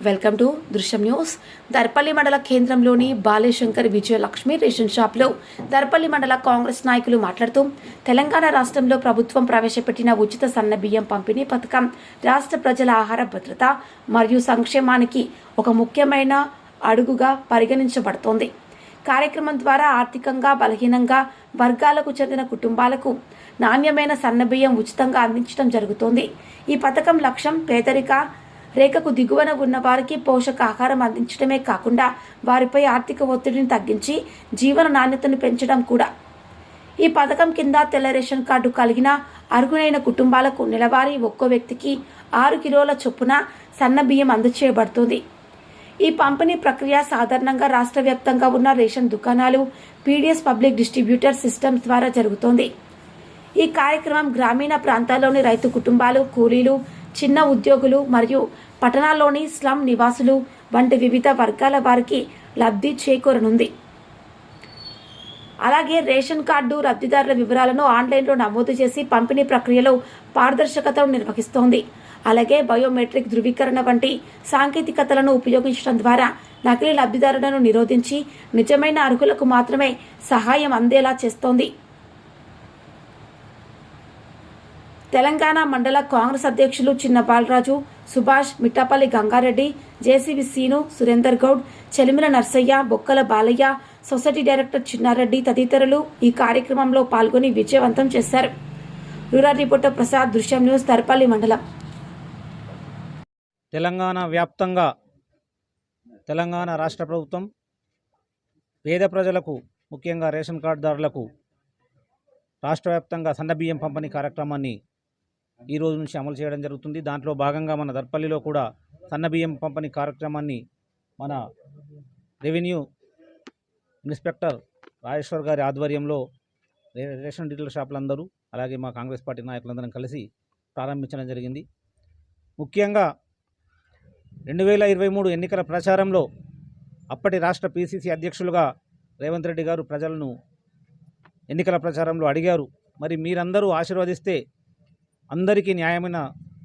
Welcome to Drishyam news. Darpalli మండల కేంద్రంలోని బాలేశంకర్ Vijayalakshmi ration షాప్లో దర్పల్లి మండల కాంగ్రెస్ నాయకులు మాట్లాడుతూ తెలంగాణ రాష్ట్రంలో ప్రభుత్వం ప్రవేశపెట్టిన ఉచిత సన్న బియ్యం పంపిణీ పథకం రాష్ట్ర ప్రజల ఆహార భద్రత మరియు సంక్షేమానికి ఒక ముఖ్యమైన అడుగుగా పరిగణించబడుతోంది. కార్యక్రమం ద్వారా ఆర్థికంగా బలహీనంగా వర్గాలకు చెందిన కుటుంబాలకు నాణ్యమైన సన్నబియ్యం ఉచితంగా అందించడం జరుగుతోంది. ఈ పథకం లక్ష్యం పేదరిక రేఖకు దిగువన ఉన్న వారికి పోషకాహారం అందించడమే కాకుండా వారిపై ఆర్థిక ఒత్తిడిని తగ్గించి జీవన నాణ్యతను పెంచడం కూడా. ఈ పథకం కింద తెల్ల రేషన్ కార్డు కలిగిన అర్హులైన కుటుంబాలకు నెలవారీ ఒక్కో వ్యక్తికి 6 కిలోల చొప్పున సన్న బియ్యం అందజేయబడుతుంది. ఈ పంపిణీ ప్రక్రియ సాధారణంగా రాష్ట్ర వ్యాప్తంగా ఉన్న రేషన్ దుకాణాలు, పీడీఎస్ పబ్లిక్ డిస్ట్రిబ్యూటర్ సిస్టమ్స్ ద్వారా జరుగుతోంది. ఈ కార్యక్రమం గ్రామీణ ప్రాంతాల్లోని రైతు కుటుంబాలు, కూలీలు, చిన్న ఉద్యోగులు మరియు పట్టణాల్లోని స్లమ్ నివాసులు వంటి వివిధ వర్గాల వారికి లబ్ధి చేకూరనుంది. అలాగే రేషన్ కార్డు లబ్ధిదారుల వివరాలను ఆన్లైన్లో నమోదు చేసి పంపిణీ ప్రక్రియలో పారదర్శకతను నిర్వహిస్తోంది. అలాగే బయోమెట్రిక్ ధృవీకరణ వంటి సాంకేతికతలను ఉపయోగించడం ద్వారా నకిలీ లబ్ధిదారులను నిరోధించి నిజమైన అర్హులకు మాత్రమే సహాయం అందేలా చేస్తోంది. తెలంగాణ మండల కాంగ్రెస్ అధ్యక్షులు చిన్న బాలరాజు, సుభాష్, మిట్టాపల్లి గంగారెడ్డి, జేసీబీ సీను, సురేందర్ గౌడ్, చెలిమిల నర్సయ్య, బొక్కల బాలయ్య, సొసైటీ డైరెక్టర్ చిన్నారెడ్డి తదితరులు ఈ కార్యక్రమంలో పాల్గొని విజయవంతం చేశారు. రూరల్ రిపోర్టర్ ప్రసాద్, దృశ్యం న్యూస్, దర్పల్లి మండలం. తెలంగాణ వ్యాప్తంగా తెలంగాణ రాష్ట్ర ప్రభుత్వం పేద ప్రజలకు, ముఖ్యంగా రేషన్ కార్డుదారులకు రాష్ట్ర వ్యాప్తంగా సన్నబియ్యం పంపిణీ కార్యక్రమాన్ని ఈ రోజు నుంచి అమలు చేయడం జరుగుతుంది. దాంట్లో భాగంగా మన దర్పల్లిలో కూడా సన్నబియ్యం పంపిణీ కార్యక్రమాన్ని మన రెవెన్యూ ఇన్స్పెక్టర్ రాజేశ్వర్ గారి ఆధ్వర్యంలో రేషన్ డీలర్ షాపులందరూ అలాగే మా కాంగ్రెస్ పార్టీ నాయకులందరం కలిసి ప్రారంభించడం జరిగింది. ముఖ్యంగా 2023 ఎన్నికల ప్రచారంలో అప్పటి రాష్ట్ర పీసీసీ అధ్యక్షులుగా రేవంత్ రెడ్డి గారు ప్రజలను ఎన్నికల ప్రచారంలో అడిగారు, మరి మీరందరూ ఆశీర్వదిస్తే అందరికీ న్యాయమైన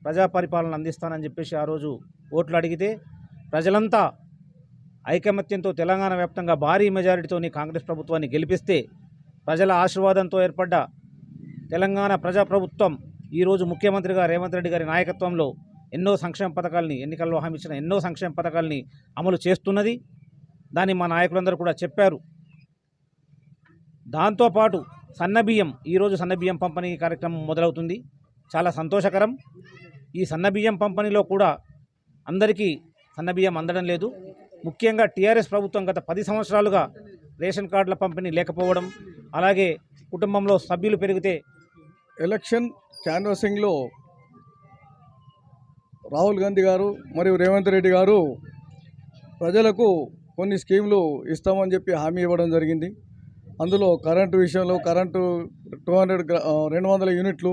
ప్రజా పరిపాలన అందిస్తానని చెప్పేసి ఆ రోజు ఓట్లు అడిగితే ప్రజలంతా ఐకమత్యంతో తెలంగాణ వ్యాప్తంగా భారీ మెజారిటీతోని కాంగ్రెస్ ప్రభుత్వాన్ని గెలిపిస్తే ప్రజల ఆశీర్వాదంతో ఏర్పడ్డ తెలంగాణ ప్రజాప్రభుత్వం ఈరోజు ముఖ్యమంత్రిగా రేవంత్ రెడ్డి గారి నాయకత్వంలో ఎన్నో సంక్షేమ పథకాలని, ఎన్నికల్లో హామీ ఇచ్చిన ఎన్నో సంక్షేమ పథకాలని అమలు చేస్తున్నది. దాన్ని మా నాయకులందరూ కూడా చెప్పారు. దాంతోపాటు సన్నబియ్యం, ఈరోజు సన్నబియ్యం పంపిణీ కార్యక్రమం మొదలవుతుంది. చాలా సంతోషకరం. ఈ సన్నబియ్యం పంపిణీలో కూడా అందరికీ సన్నబియ్యం అందడం లేదు. ముఖ్యంగా టీఆర్ఎస్ ప్రభుత్వం గత 10 సంవత్సరాలుగా రేషన్ కార్డుల పంపిణీ లేకపోవడం, అలాగే కుటుంబంలో సభ్యులు పెరిగితే ఎలక్షన్ క్యాన్వాసింగ్లో రాహుల్ గాంధీ గారు మరియు రేవంత్ రెడ్డి గారు ప్రజలకు కొన్ని స్కీములు ఇస్తామని చెప్పి హామీ ఇవ్వడం జరిగింది. అందులో కరెంటు విషయంలో కరెంటు 200 యూనిట్లు,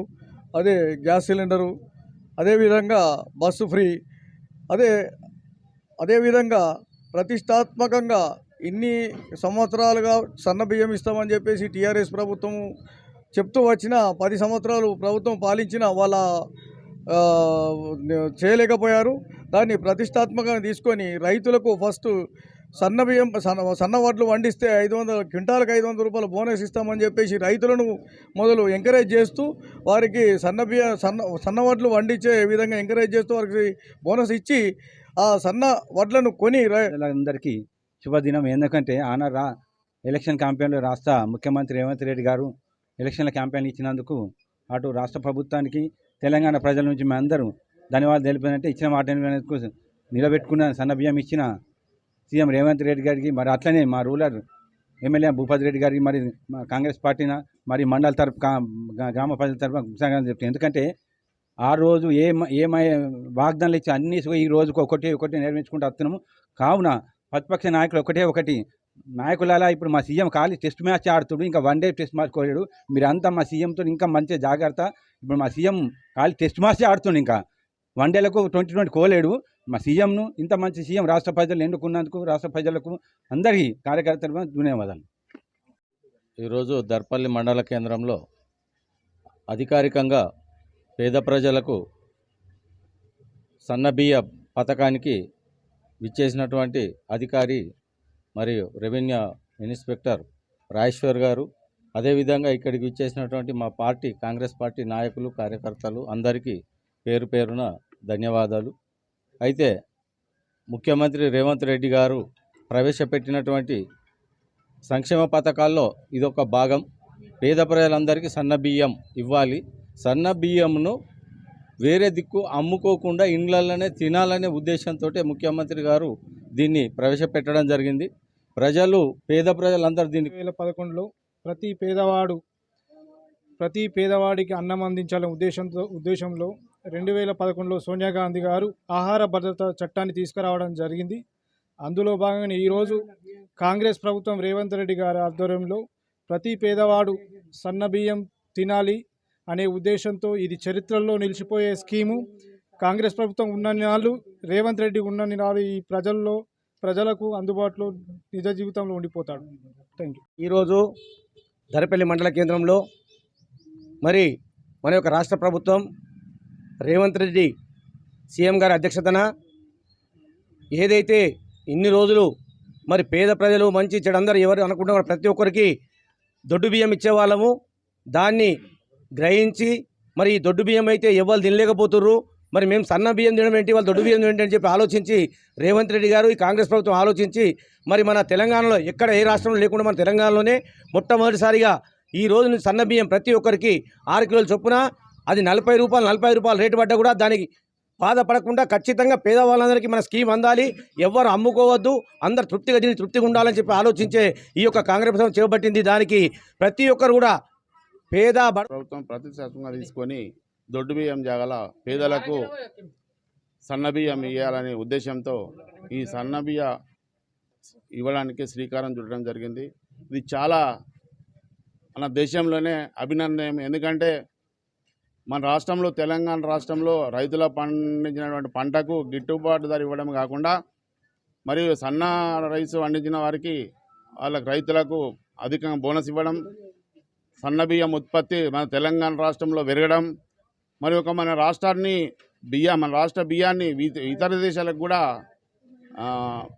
అదే గ్యాస్ సిలిండరు, అదేవిధంగా బస్సు ఫ్రీ, అదేవిధంగా ప్రతిష్టాత్మకంగా ఇన్ని సంవత్సరాలుగా సన్నబియ్యం ఇస్తామని చెప్పేసి టీఆర్ఎస్ ప్రభుత్వం చెప్తూ వచ్చిన 10 సంవత్సరాలు ప్రభుత్వం పాలించిన వాళ్ళ చేయలేకపోయారు. దాన్ని ప్రతిష్టాత్మకంగా తీసుకొని రైతులకు ఫస్ట్ సన్నబియ్యం సన్న వడ్లు వండిస్తే 500 క్వింటాలకు 500 రూపాయలు బోనస్ ఇస్తామని చెప్పేసి రైతులను మొదలు ఎంకరేజ్ చేస్తూ వారికి సన్న వడ్లు వండించే విధంగా ఎంకరేజ్ చేస్తూ వారికి బోనస్ ఇచ్చి ఆ సన్న వడ్లను కొని అందరికీ శుభదినం. ఎందుకంటే ఎలక్షన్ క్యాంపెయిన్లో రాష్ట్ర ముఖ్యమంత్రి రేవంత్ రెడ్డి గారు ఎలక్షన్ల క్యాంపెయిన్ ఇచ్చినందుకు అటు రాష్ట్ర ప్రభుత్వానికి, తెలంగాణ ప్రజల నుంచి మేము అందరూ ధన్యవాదాలు తెలిపినంటే ఇచ్చిన మాట నిలబెట్టుకున్న సన్నబియ్యం ఇచ్చిన సీఎం రేవంత్ రెడ్డి గారికి, మరి అట్లనే మా రూరల్ ఎమ్మెల్యే భూపతి రెడ్డి గారికి, మరి మా కాంగ్రెస్ పార్టీన మరి మండల తరపు గ్రామ ప్రజల తరఫున కృతజ్ఞతలు చెప్తాను. ఎందుకంటే ఆ రోజు ఏమై వాగ్దానాలు ఇచ్చి అన్ని ఈ రోజుకు ఒకటి నిర్మించుకుంటూ వస్తున్నాము. కావున ప్రతిపక్ష నాయకులు ఒకటి నాయకులాలా ఇప్పుడు మా సీఎం ఖాళీ టెస్ట్ మ్యాచ్ ఆడుతుడు, ఇంకా 1 డే టెస్ట్ మ్యాచ్ కోలేడు. మీరంతా మా సీఎంతో ఇంకా మంచి జాగ్రత్త. ఇప్పుడు మా సీఎం ఖాళీ టెస్ట్ మ్యాచ్ ఆడుతుండు, ఇంకా 1 డేలకు 2020 కోలేడు. మా సీఎంను ఇంత మంచి సీఎం రాష్ట్ర ప్రజలు ఎన్నుకున్నందుకు రాష్ట్ర ప్రజలకు అందరికీ కార్యకర్తలకు ధన్యవాదాలు. ఈరోజు దర్పల్లి మండల కేంద్రంలో అధికారికంగా పేద ప్రజలకు సన్నబియ్య పథకానికి విచ్చేసినటువంటి అధికారి మరియు రెవెన్యూ ఇన్స్పెక్టర్ రాజేశ్వర్ గారు, అదేవిధంగా ఇక్కడికి విచ్చేసినటువంటి మా పార్టీ కాంగ్రెస్ పార్టీ నాయకులు కార్యకర్తలు అందరికీ పేరు పేరున ధన్యవాదాలు. అయితే ముఖ్యమంత్రి రేవంత్ రెడ్డి గారు ప్రవేశపెట్టినటువంటి సంక్షేమ పథకాల్లో ఇదొక భాగం. పేద ప్రజలందరికీ సన్న బియ్యం ఇవ్వాలి. సన్న బియ్యంను వేరే దిక్కు అమ్ముకోకుండా ఇండ్లలోనే తినాలనే ఉద్దేశంతో ముఖ్యమంత్రి గారు దీన్ని ప్రవేశపెట్టడం జరిగింది. పేద ప్రజలందరూ దీన్ని 2011లో ప్రతి పేదవాడికి అన్నం అందించాలనే ఉద్దేశంలో 2011లో సోనియా గాంధీ గారు ఆహార భద్రత చట్టాన్ని తీసుకురావడం జరిగింది. అందులో భాగంగానే ఈరోజు కాంగ్రెస్ ప్రభుత్వం రేవంత్ రెడ్డి గారి ఆధ్వర్యంలో ప్రతి పేదవాడు సన్న బియ్యం తినాలి అనే ఉద్దేశంతో ఇది చరిత్రలో నిలిచిపోయే స్కీము. కాంగ్రెస్ ప్రభుత్వం ఉన్నన్ని నాళ్ళు, రేవంత్ రెడ్డి ఉన్నన్ని నాళ్ళు ఈ ప్రజలకు అందుబాటులో నిజ జీవితంలో ఉండిపోతాడు. Thank you. ఈరోజు దర్పల్లి మండల కేంద్రంలో మరి మన యొక్క రాష్ట్ర ప్రభుత్వం రేవంత్ రెడ్డి సీఎం గారి అధ్యక్షతన ఏదైతే ఇన్ని రోజులు మరి పేద ప్రజలు మంచి చెడందరూ ఎవరు అనుకుంటున్నారు ప్రతి ఒక్కరికి దొడ్డు బియ్యం ఇచ్చేవాళ్ళము, దాన్ని గ్రహించి మరి ఈ దొడ్డు బియ్యం అయితే ఎవరు తినలేకపోతుర్రు, మరి మేము సన్న బియ్యం తినడం ఏంటి, వాళ్ళు దొడ్డు బియ్యం ఏంటి అని చెప్పి ఆలోచించి రేవంత్ రెడ్డి గారు ఈ కాంగ్రెస్ ప్రభుత్వం ఆలోచించి మరి మన తెలంగాణలో ఎక్కడ ఏ రాష్ట్రంలో లేకుండా మన తెలంగాణలోనే మొట్టమొదటిసారిగా ఈ రోజు నుంచి సన్న బియ్యం ప్రతి ఒక్కరికి 6 కిలోల చొప్పున అది 40 రూపాయలు రేటు పడ్డా కూడా దానికి బాధపడకుండా ఖచ్చితంగా పేదవాళ్ళందరికీ మన స్కీమ్ అందాలి, ఎవ్వరు అమ్ముకోవద్దు, అందరు తృప్తిగా ఉండాలని చెప్పి ఆలోచించే ఈ యొక్క కాంగ్రెస్ ప్రభుత్వం చేపట్టింది. దానికి ప్రతి ఒక్కరు కూడా ప్రభుత్వం ప్రతిష్టాత్మకంగా తీసుకొని దొడ్డు బియ్యం జాగల పేదలకు సన్న బియ్యం ఇవ్వాలనే ఉద్దేశంతో ఈ సన్న బియ్య ఇవ్వడానికి శ్రీకారం చుట్టడం జరిగింది. ఇది చాలా మన దేశంలోనే అభినందనం. ఎందుకంటే మన రాష్ట్రంలో, తెలంగాణ రాష్ట్రంలో రైతుల పండించినటువంటి పంటకు గిట్టుబాటు ధర ఇవ్వడం కాకుండా మరియు సన్న రైస్ పండించిన వారికి రైతులకు అధికంగా బోనస్ ఇవ్వడం, సన్న బియ్యం ఉత్పత్తి మన తెలంగాణ రాష్ట్రంలో పెరగడం, మరి మన రాష్ట్ర బియ్యాన్ని ఇతర దేశాలకు కూడా